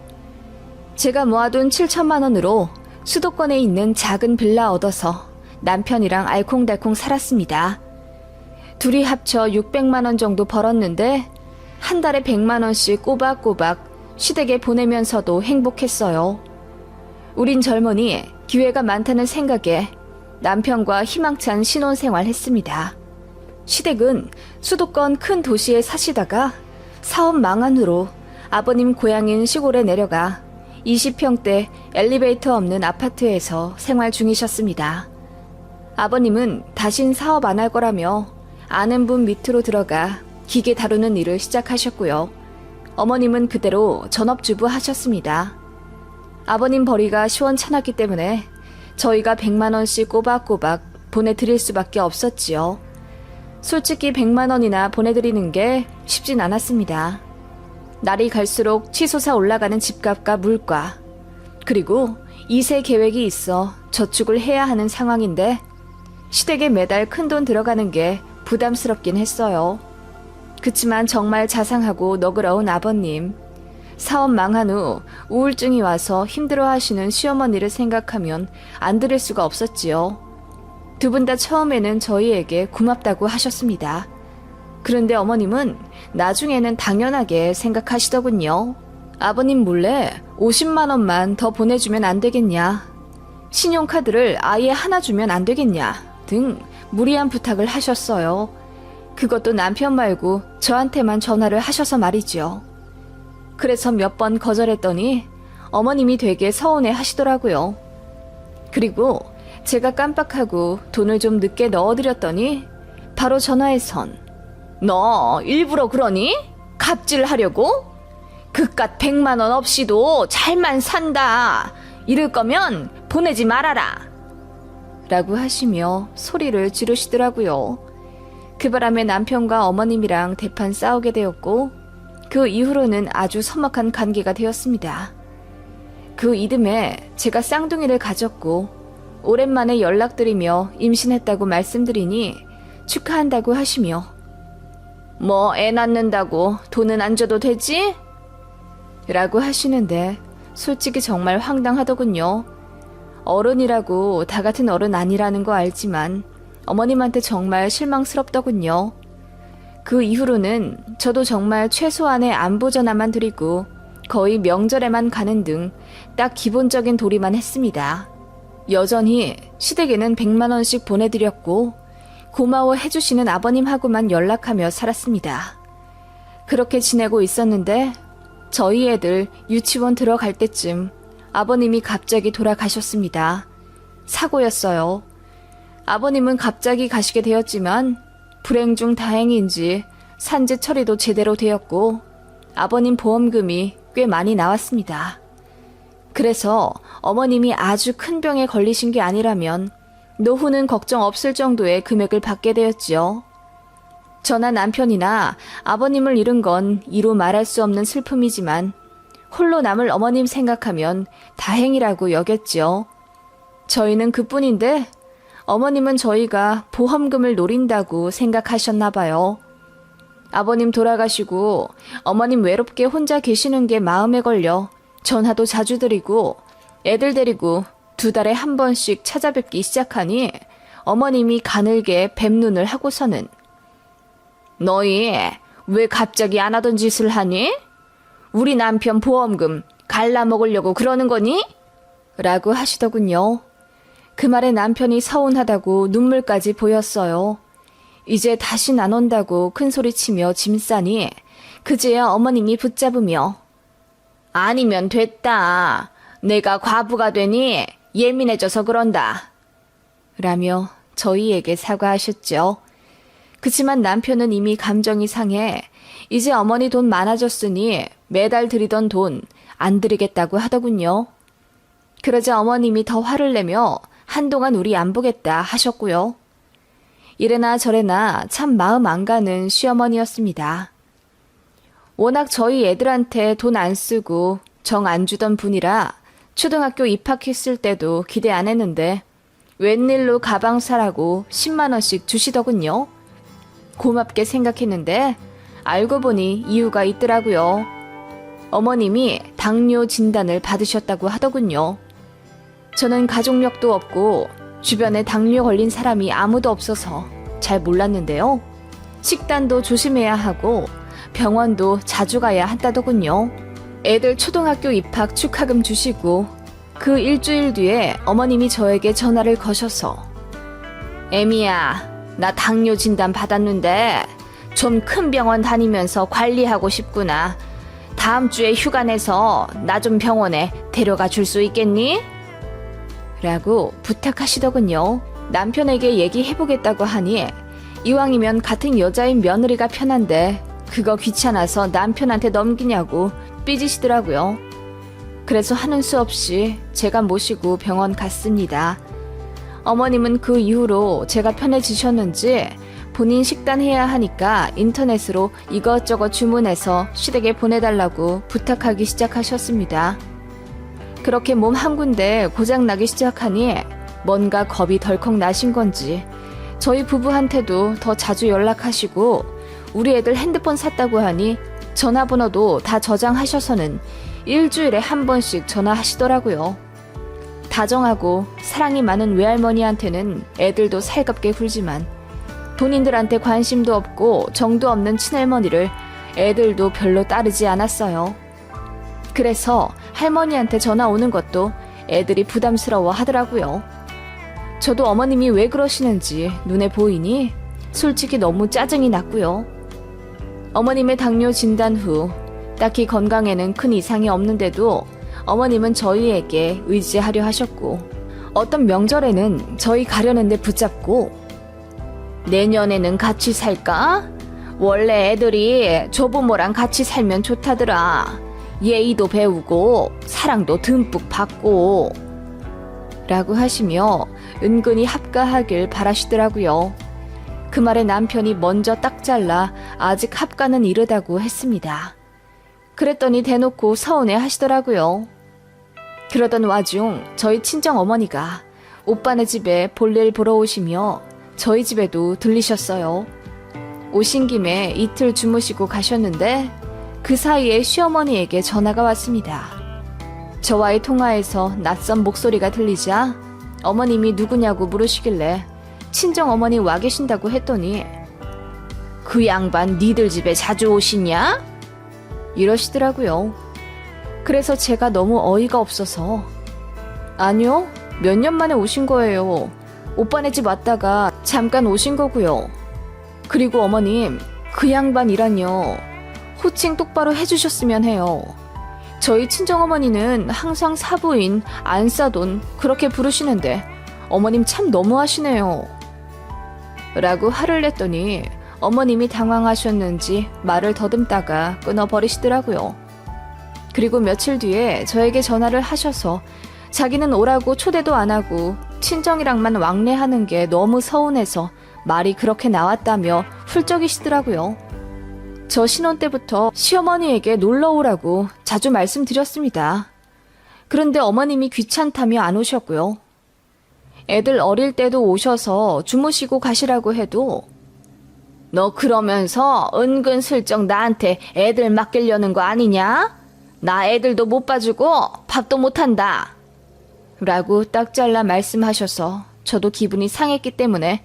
제가 모아둔 7천만 원으로 수도권에 있는 작은 빌라 얻어서 남편이랑 알콩달콩 살았습니다. 둘이 합쳐 600만 원 정도 벌었는데 한 달에 100만 원씩 꼬박꼬박 시댁에 보내면서도 행복했어요. 우린 젊으니 기회가 많다는 생각에 남편과 희망찬 신혼생활 했습니다. 시댁은 수도권 큰 도시에 사시다가 사업 망한 후로 아버님 고향인 시골에 내려가 20평대 엘리베이터 없는 아파트에서 생활 중이셨습니다. 아버님은 다신 사업 안 할 거라며 아는 분 밑으로 들어가 기계 다루는 일을 시작하셨고요. 어머님은 그대로 전업주부 하셨습니다. 아버님 벌이가 시원찮았기 때문에 저희가 100만 원씩 꼬박꼬박 보내드릴 수밖에 없었지요. 솔직히 100만 원이나 보내드리는 게 쉽진 않았습니다. 날이 갈수록 치솟아 올라가는 집값과 물가, 그리고 2세 계획이 있어 저축을 해야 하는 상황인데 시댁에 매달 큰돈 들어가는 게 부담스럽긴 했어요. 그치만 정말 자상하고 너그러운 아버님, 사업 망한 후 우울증이 와서 힘들어하시는 시어머니를 생각하면 안 들을 수가 없었지요. 두 분 다 처음에는 저희에게 고맙다고 하셨습니다. 그런데 어머님은 나중에는 당연하게 생각하시더군요. 아버님 몰래 50만 원만 더 보내주면 안 되겠냐, 신용카드를 아예 하나 주면 안 되겠냐 등 무리한 부탁을 하셨어요. 그것도 남편 말고 저한테만 전화를 하셔서 말이죠. 그래서 몇 번 거절했더니 어머님이 되게 서운해 하시더라고요. 그리고 제가 깜빡하고 돈을 좀 늦게 넣어드렸더니 바로 전화해선 너 일부러 그러니? 갑질하려고? 그깟 100만 원 없이도 잘만 산다. 이럴 거면 보내지 말아라. 라고 하시며 소리를 지르시더라고요. 그 바람에 남편과 어머님이랑 대판 싸우게 되었고 그 이후로는 아주 서먹한 관계가 되었습니다. 그 이듬해 제가 쌍둥이를 가졌고 오랜만에 연락드리며 임신했다고 말씀드리니 축하한다고 하시며 뭐 애 낳는다고 돈은 안 줘도 되지? 라고 하시는데 솔직히 정말 황당하더군요. 어른이라고 다 같은 어른 아니라는 거 알지만 어머님한테 정말 실망스럽더군요. 그 이후로는 저도 정말 최소한의 안부 전화만 드리고 거의 명절에만 가는 등 딱 기본적인 도리만 했습니다. 여전히 시댁에는 100만 원씩 보내드렸고 고마워해 주시는 아버님하고만 연락하며 살았습니다. 그렇게 지내고 있었는데 저희 애들 유치원 들어갈 때쯤 아버님이 갑자기 돌아가셨습니다. 사고였어요. 아버님은 갑자기 가시게 되었지만 불행 중 다행인지 산재 처리도 제대로 되었고 아버님 보험금이 꽤 많이 나왔습니다. 그래서 어머님이 아주 큰 병에 걸리신 게 아니라면 노후는 걱정 없을 정도의 금액을 받게 되었지요. 저나 남편이나 아버님을 잃은 건 이루 말할 수 없는 슬픔이지만 홀로 남을 어머님 생각하면 다행이라고 여겼지요. 저희는 그뿐인데 어머님은 저희가 보험금을 노린다고 생각하셨나 봐요. 아버님 돌아가시고 어머님 외롭게 혼자 계시는 게 마음에 걸려 전화도 자주 드리고 애들 데리고 2달에 한 번씩 찾아뵙기 시작하니 어머님이 가늘게 뱀눈을 하고서는 너희 왜 갑자기 안 하던 짓을 하니? 우리 남편 보험금 갈라먹으려고 그러는 거니? 라고 하시더군요. 그 말에 남편이 서운하다고 눈물까지 보였어요. 이제 다신 안 온다고 큰소리치며 짐 싸니 그제야 어머님이 붙잡으며 아니면 됐다. 내가 과부가 되니 예민해져서 그런다. 라며 저희에게 사과하셨죠. 그치만 남편은 이미 감정이 상해 이제 어머니 돈 많아졌으니 매달 드리던 돈 안 드리겠다고 하더군요. 그러자 어머님이 더 화를 내며 한동안 우리 안 보겠다 하셨고요. 이래나 저래나 참 마음 안 가는 시어머니였습니다. 워낙 저희 애들한테 돈 안 쓰고 정 안 주던 분이라 초등학교 입학했을 때도 기대 안 했는데 웬일로 가방 사라고 10만 원씩 주시더군요. 고맙게 생각했는데 알고 보니 이유가 있더라고요. 어머님이 당뇨 진단을 받으셨다고 하더군요. 저는 가족력도 없고 주변에 당뇨 걸린 사람이 아무도 없어서 잘 몰랐는데요. 식단도 조심해야 하고 병원도 자주 가야 한다더군요. 애들 초등학교 입학 축하금 주시고 그 일주일 뒤에 어머님이 저에게 전화를 거셔서 애미야, 나 당뇨 진단 받았는데 좀 큰 병원 다니면서 관리하고 싶구나. 다음 주에 휴가 내서 나 좀 병원에 데려가 줄 수 있겠니? 라고 부탁하시더군요. 남편에게 얘기해보겠다고 하니 이왕이면 같은 여자인 며느리가 편한데 그거 귀찮아서 남편한테 넘기냐고 삐지시더라고요. 그래서 하는 수 없이 제가 모시고 병원 갔습니다. 어머님은 그 이후로 제가 편해지셨는지 본인 식단 해야 하니까 인터넷으로 이것저것 주문해서 시댁에 보내달라고 부탁하기 시작하셨습니다. 그렇게 몸 한 군데 고장나기 시작하니 뭔가 겁이 덜컥 나신 건지 저희 부부한테도 더 자주 연락하시고 우리 애들 핸드폰 샀다고 하니 전화번호도 다 저장하셔서는 일주일에 한 번씩 전화하시더라고요. 다정하고 사랑이 많은 외할머니한테는 애들도 살갑게 굴지만 본인들한테 관심도 없고 정도 없는 친할머니를 애들도 별로 따르지 않았어요. 그래서 할머니한테 전화 오는 것도 애들이 부담스러워 하더라고요. 저도 어머님이 왜 그러시는지 눈에 보이니 솔직히 너무 짜증이 났고요. 어머님의 당뇨 진단 후 딱히 건강에는 큰 이상이 없는데도 어머님은 저희에게 의지하려 하셨고 어떤 명절에는 저희 가려는데 붙잡고 내년에는 같이 살까? 원래 애들이 조부모랑 같이 살면 좋다더라. 예의도 배우고 사랑도 듬뿍 받고 라고 하시며 은근히 합가하길 바라시더라고요. 그 말에 남편이 먼저 딱 잘라 아직 합가는 이르다고 했습니다. 그랬더니 대놓고 서운해 하시더라고요. 그러던 와중 저희 친정 어머니가 오빠네 집에 볼일 보러 오시며 저희 집에도 들리셨어요. 오신 김에 이틀 주무시고 가셨는데 그 사이에 시어머니에게 전화가 왔습니다. 저와의 통화에서 낯선 목소리가 들리자 어머님이 누구냐고 물으시길래 친정 어머니 와 계신다고 했더니 그 양반 니들 집에 자주 오시냐? 이러시더라고요. 그래서 제가 너무 어이가 없어서 아니요, 몇 년 만에 오신 거예요. 오빠네 집 왔다가 잠깐 오신 거고요. 그리고 어머님, 그 양반이란요. 호칭 똑바로 해주셨으면 해요. 저희 친정어머니는 항상 사부인, 안싸돈 그렇게 부르시는데 어머님 참 너무하시네요. 라고 화를 냈더니 어머님이 당황하셨는지 말을 더듬다가 끊어버리시더라고요. 그리고 며칠 뒤에 저에게 전화를 하셔서 자기는 오라고 초대도 안 하고 친정이랑만 왕래하는 게 너무 서운해서 말이 그렇게 나왔다며 훌쩍이시더라고요. 저 신혼 때부터 시어머니에게 놀러 오라고 자주 말씀드렸습니다. 그런데 어머님이 귀찮다며 안 오셨고요. 애들 어릴 때도 오셔서 주무시고 가시라고 해도 너 그러면서 은근슬쩍 나한테 애들 맡기려는 거 아니냐? 나 애들도 못 봐주고 밥도 못한다. 라고 딱 잘라 말씀하셔서 저도 기분이 상했기 때문에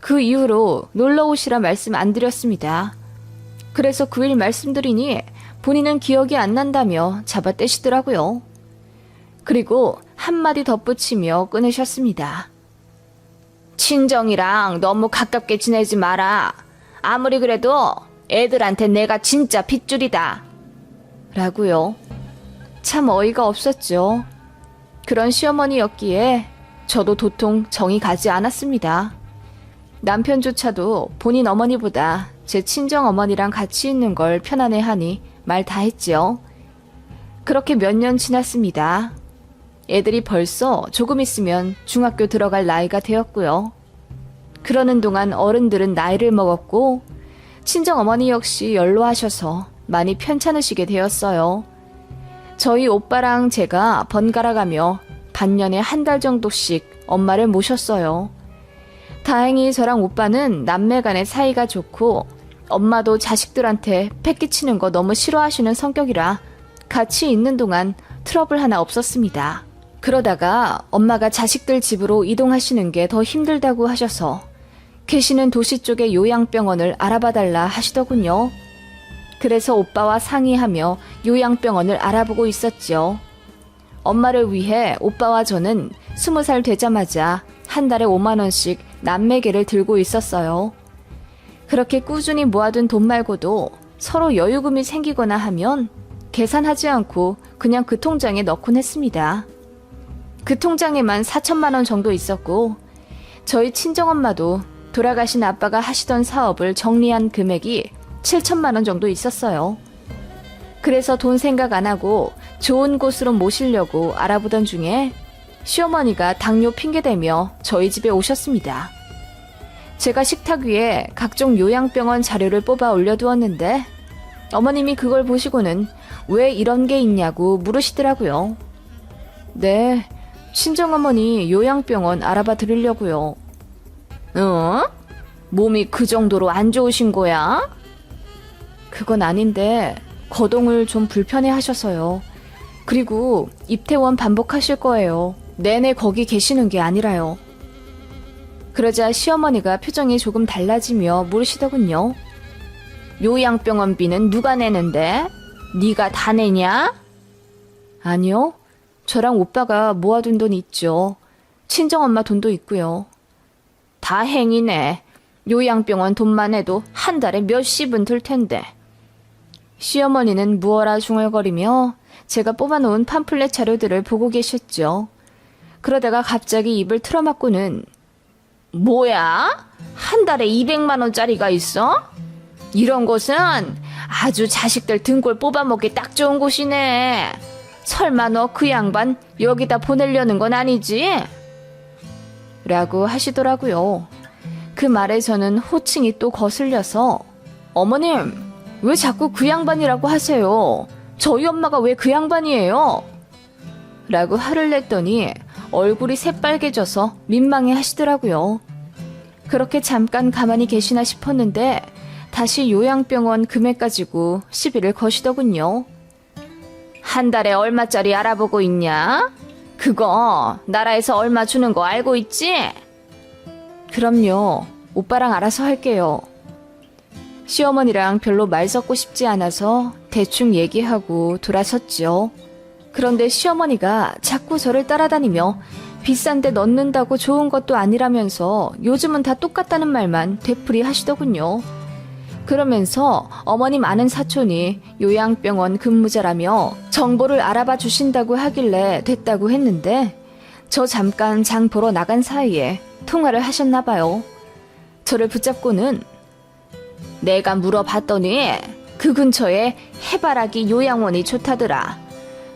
그 이후로 놀러 오시라 말씀 안 드렸습니다. 그래서 그 일 말씀드리니 본인은 기억이 안 난다며 잡아떼시더라고요. 그리고 한마디 덧붙이며 끊으셨습니다. 친정이랑 너무 가깝게 지내지 마라. 아무리 그래도 애들한테 내가 진짜 핏줄이다. 라고요. 참 어이가 없었죠. 그런 시어머니였기에 저도 도통 정이 가지 않았습니다. 남편조차도 본인 어머니보다 제 친정 어머니랑 같이 있는 걸 편안해하니 말 다 했지요. 그렇게 몇 년 지났습니다. 애들이 벌써 조금 있으면 중학교 들어갈 나이가 되었고요. 그러는 동안 어른들은 나이를 먹었고 친정 어머니 역시 연로하셔서 많이 편찮으시게 되었어요. 저희 오빠랑 제가 번갈아가며 반년에 한 달 정도씩 엄마를 모셨어요. 다행히 저랑 오빠는 남매 간의 사이가 좋고 엄마도 자식들한테 패기치는 거 너무 싫어하시는 성격이라 같이 있는 동안 트러블 하나 없었습니다. 그러다가 엄마가 자식들 집으로 이동하시는 게 더 힘들다고 하셔서 계시는 도시 쪽의 요양병원을 알아봐달라 하시더군요. 그래서 오빠와 상의하며 요양병원을 알아보고 있었죠. 엄마를 위해 오빠와 저는 20살 되자마자 한 달에 5만 원씩 남매계를 들고 있었어요. 그렇게 꾸준히 모아둔 돈 말고도 서로 여유금이 생기거나 하면 계산하지 않고 그냥 그 통장에 넣곤 했습니다. 그 통장에만 4천만 원 정도 있었고 저희 친정엄마도 돌아가신 아빠가 하시던 사업을 정리한 금액이 7천만 원 정도 있었어요. 그래서 돈 생각 안 하고 좋은 곳으로 모시려고 알아보던 중에 시어머니가 당뇨 핑계대며 저희 집에 오셨습니다. 제가 식탁 위에 각종 요양병원 자료를 뽑아 올려두었는데 어머님이 그걸 보시고는 왜 이런 게 있냐고 물으시더라고요. 네, 친정어머니 요양병원 알아봐 드리려고요. 몸이 그 정도로 안 좋으신 거야? 그건 아닌데 거동을 좀 불편해 하셔서요. 그리고 입퇴원 반복하실 거예요. 내내 거기 계시는 게 아니라요. 그러자 시어머니가 표정이 조금 달라지며 물으시더군요. 요양병원비는 누가 내는데? 네가 다 내냐? 아니요. 저랑 오빠가 모아둔 돈 있죠. 친정엄마 돈도 있고요. 다행이네. 요양병원 돈만 해도 한 달에 몇십은 들 텐데. 시어머니는 무어라 중얼거리며 제가 뽑아놓은 팜플렛 자료들을 보고 계셨죠. 그러다가 갑자기 입을 틀어막고는 뭐야? 한 달에 200만 원짜리가 있어? 이런 곳은 아주 자식들 등골 뽑아먹기 딱 좋은 곳이네. 설마 너 그 양반 여기다 보내려는 건 아니지? 라고 하시더라고요. 그 말에 저는 호칭이 또 거슬려서 어머님, 왜 자꾸 그 양반이라고 하세요? 저희 엄마가 왜 그 양반이에요? 라고 화를 냈더니 얼굴이 새빨개져서 민망해 하시더라고요. 그렇게 잠깐 가만히 계시나 싶었는데 다시 요양병원 금액 가지고 시비를 거시더군요. 한 달에 얼마짜리 알아보고 있냐? 그거 나라에서 얼마 주는 거 알고 있지? 그럼요. 오빠랑 알아서 할게요. 시어머니랑 별로 말 섞고 싶지 않아서 대충 얘기하고 돌아섰죠. 그런데 시어머니가 자꾸 저를 따라다니며 비싼데 넣는다고 좋은 것도 아니라면서 요즘은 다 똑같다는 말만 되풀이 하시더군요. 그러면서 어머님 아는 사촌이 요양병원 근무자라며 정보를 알아봐 주신다고 하길래 됐다고 했는데 저 잠깐 장 보러 나간 사이에 통화를 하셨나 봐요. 저를 붙잡고는 내가 물어봤더니 그 근처에 해바라기 요양원이 좋다더라.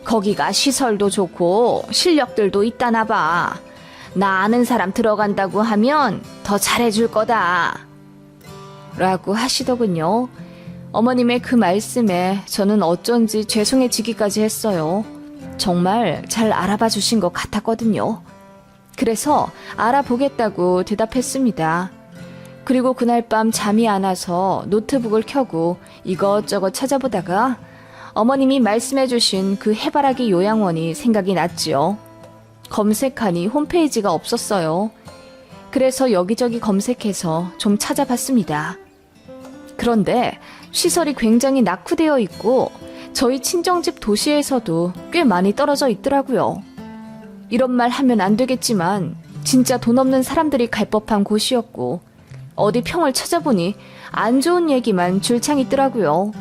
거기가 시설도 좋고 실력들도 있다나 봐. 나 아는 사람 들어간다고 하면 더 잘해줄 거다. 라고 하시더군요. 어머님의 그 말씀에 저는 어쩐지 죄송해지기까지 했어요. 정말 잘 알아봐 주신 것 같았거든요. 그래서 알아보겠다고 대답했습니다. 그리고 그날 밤 잠이 안 와서 노트북을 켜고 이것저것 찾아보다가 어머님이 말씀해주신 그 해바라기 요양원이 생각이 났지요. 검색하니 홈페이지가 없었어요. 그래서 여기저기 검색해서 좀 찾아봤습니다. 그런데 시설이 굉장히 낙후되어 있고 저희 친정집 도시에서도 꽤 많이 떨어져 있더라고요. 이런 말 하면 안 되겠지만 진짜 돈 없는 사람들이 갈 법한 곳이었고 어디 평을 찾아보니 안 좋은 얘기만 줄창 있더라고요.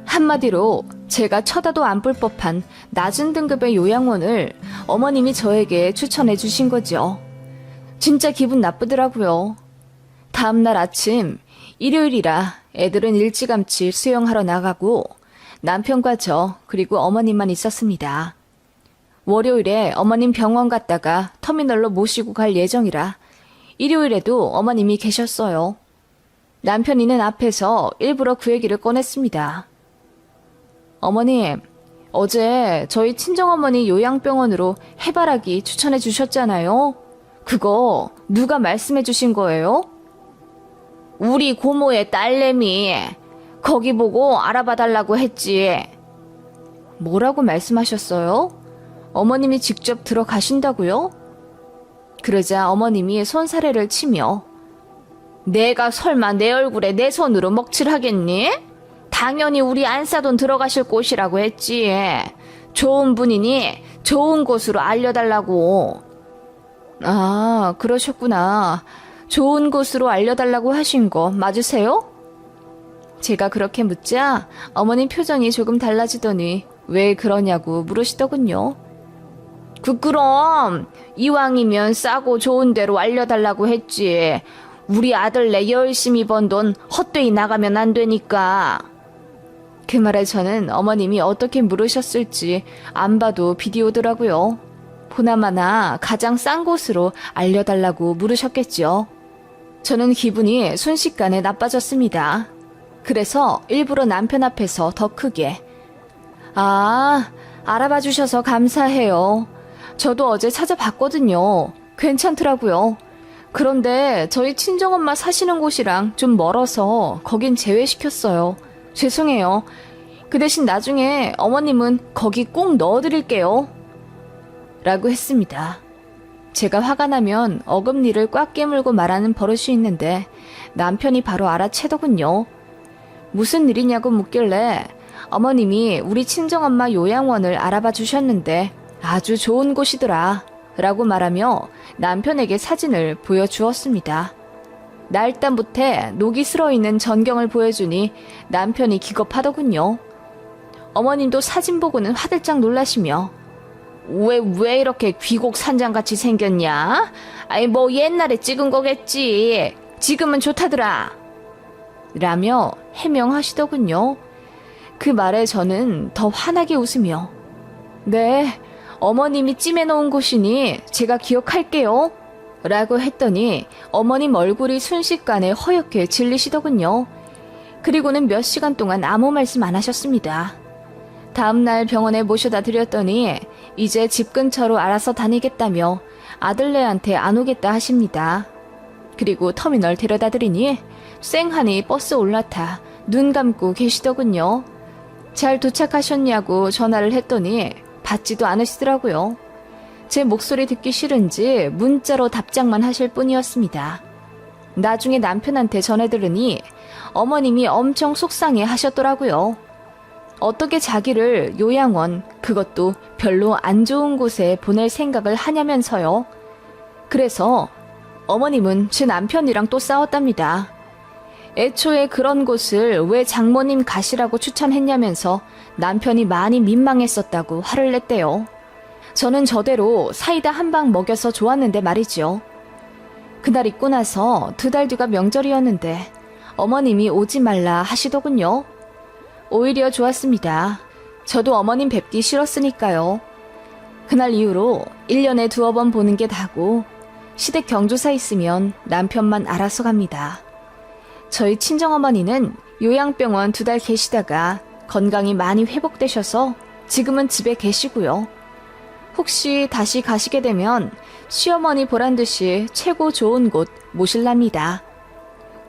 한마디로 제가 쳐다도 안 볼 법한 낮은 등급의 요양원을 어머님이 저에게 추천해 주신 거죠. 진짜 기분 나쁘더라고요. 다음날 아침 일요일이라 애들은 일찌감치 수영하러 나가고 남편과 저 그리고 어머님만 있었습니다. 월요일에 어머님 병원 갔다가 터미널로 모시고 갈 예정이라 일요일에도 어머님이 계셨어요. 남편이는 앞에서 일부러 그 얘기를 꺼냈습니다. 어머님, 어제 저희 친정어머니 요양병원으로 해바라기 추천해 주셨잖아요. 그거 누가 말씀해 주신 거예요? 우리 고모의 딸내미. 거기 보고 알아봐 달라고 했지. 뭐라고 말씀하셨어요? 어머님이 직접 들어가신다고요? 그러자 어머님이 손사래를 치며 내가 설마 내 얼굴에 내 손으로 먹칠하겠니? 당연히 우리 안사돈 들어가실 곳이라고 했지. 좋은 분이니 좋은 곳으로 알려달라고. 아, 그러셨구나. 좋은 곳으로 알려달라고 하신 거 맞으세요? 제가 그렇게 묻자 어머님 표정이 조금 달라지더니 왜 그러냐고 물으시더군요. 그럼 이왕이면 싸고 좋은 데로 알려달라고 했지. 우리 아들네 열심히 번 돈 헛되이 나가면 안 되니까. 그 말에 저는 어머님이 어떻게 물으셨을지 안 봐도 비디오더라고요. 보나마나 가장 싼 곳으로 알려달라고 물으셨겠죠. 저는 기분이 순식간에 나빠졌습니다. 그래서 일부러 남편 앞에서 더 크게 알아봐 주셔서 감사해요. 저도 어제 찾아봤거든요. 괜찮더라고요. 그런데 저희 친정엄마 사시는 곳이랑 좀 멀어서 거긴 제외시켰어요. 죄송해요. 그 대신 나중에 어머님은 거기 꼭 넣어드릴게요. 라고 했습니다. 제가 화가 나면 어금니를 꽉 깨물고 말하는 버릇이 있는데 남편이 바로 알아채더군요. 무슨 일이냐고 묻길래 어머님이 우리 친정엄마 요양원을 알아봐 주셨는데 아주 좋은 곳이더라 라고 말하며 남편에게 사진을 보여주었습니다. 날땀부터 녹이 슬어있는 전경을 보여주니 남편이 기겁하더군요. 어머님도 사진 보고는 화들짝 놀라시며 왜 이렇게 귀곡 산장같이 생겼냐? 아이 뭐 옛날에 찍은 거겠지. 지금은 좋다더라. 라며 해명하시더군요. 그 말에 저는 더 환하게 웃으며 네, 어머님이 찜해놓은 곳이니 제가 기억할게요. 라고 했더니 어머님 얼굴이 순식간에 허옇게 질리시더군요. 그리고는 몇 시간 동안 아무 말씀 안 하셨습니다. 다음날 병원에 모셔다 드렸더니 이제 집 근처로 알아서 다니겠다며 아들네한테 안 오겠다 하십니다. 그리고 터미널 데려다 드리니 쌩하니 버스 올라타 눈 감고 계시더군요. 잘 도착하셨냐고 전화를 했더니 받지도 않으시더라고요. 제 목소리 듣기 싫은지 문자로 답장만 하실 뿐이었습니다. 나중에 남편한테 전해 들으니 어머님이 엄청 속상해 하셨더라고요. 어떻게 자기를 요양원, 그것도 별로 안 좋은 곳에 보낼 생각을 하냐면서요. 그래서 어머님은 제 남편이랑 또 싸웠답니다. 애초에 그런 곳을 왜 장모님 가시라고 추천했냐면서 남편이 많이 민망했었다고 화를 냈대요. 저는 저대로 사이다 한 방 먹여서 좋았는데 말이죠. 그날 있고 나서 2달 뒤가 명절이었는데 어머님이 오지 말라 하시더군요. 오히려 좋았습니다. 저도 어머님 뵙기 싫었으니까요. 그날 이후로 1년에 2번 보는 게 다고 시댁 경조사 있으면 남편만 알아서 갑니다. 저희 친정어머니는 요양병원 2달 계시다가 건강이 많이 회복되셔서 지금은 집에 계시고요. 혹시 다시 가시게 되면 시어머니 보란 듯이 최고 좋은 곳 모실랍니다.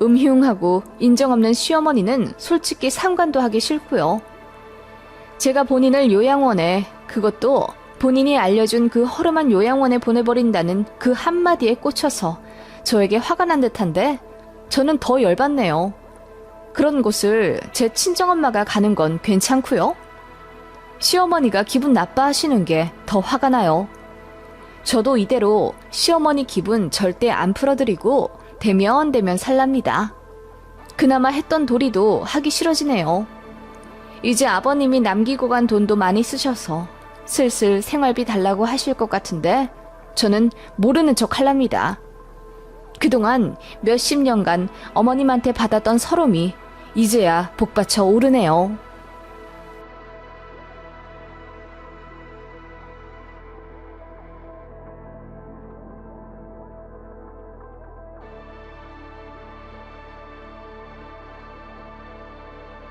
음흉하고 인정 없는 시어머니는 솔직히 상관도 하기 싫고요. 제가 본인을 요양원에, 그것도 본인이 알려준 그 허름한 요양원에 보내버린다는 그 한마디에 꽂혀서 저에게 화가 난 듯한데 저는 더 열받네요. 그런 곳을 제 친정엄마가 가는 건 괜찮고요. 시어머니가 기분 나빠하시는 게 더 화가 나요. 저도 이대로 시어머니 기분 절대 안 풀어드리고 대면 살랍니다. 그나마 했던 도리도 하기 싫어지네요. 이제 아버님이 남기고 간 돈도 많이 쓰셔서 슬슬 생활비 달라고 하실 것 같은데 저는 모르는 척 할랍니다. 그동안 몇십 년간 어머님한테 받았던 서름이 이제야 복받쳐 오르네요.